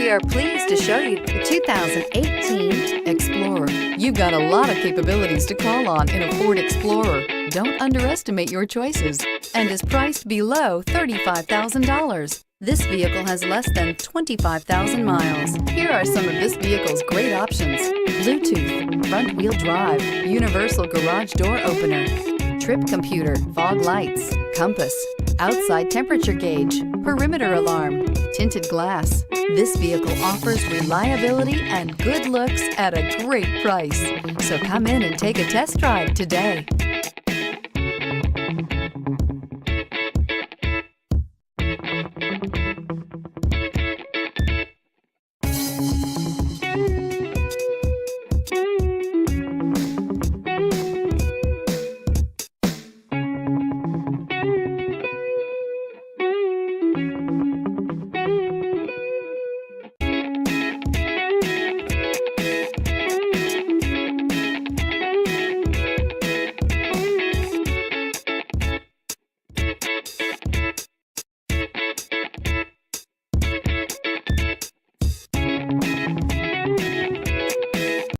We are pleased to show you the 2018 Explorer. You've got a lot of capabilities to call on in a Ford Explorer. Don't underestimate your choices, and is priced below $35,000. This vehicle has less than 25,000 miles. Here are some of this vehicle's great options: Bluetooth, front-wheel drive, universal garage door opener, trip computer, fog lights, compass, outside temperature gauge, perimeter alarm, tinted glass. This vehicle offers reliability and good looks at a great price. So come in and take a test drive today.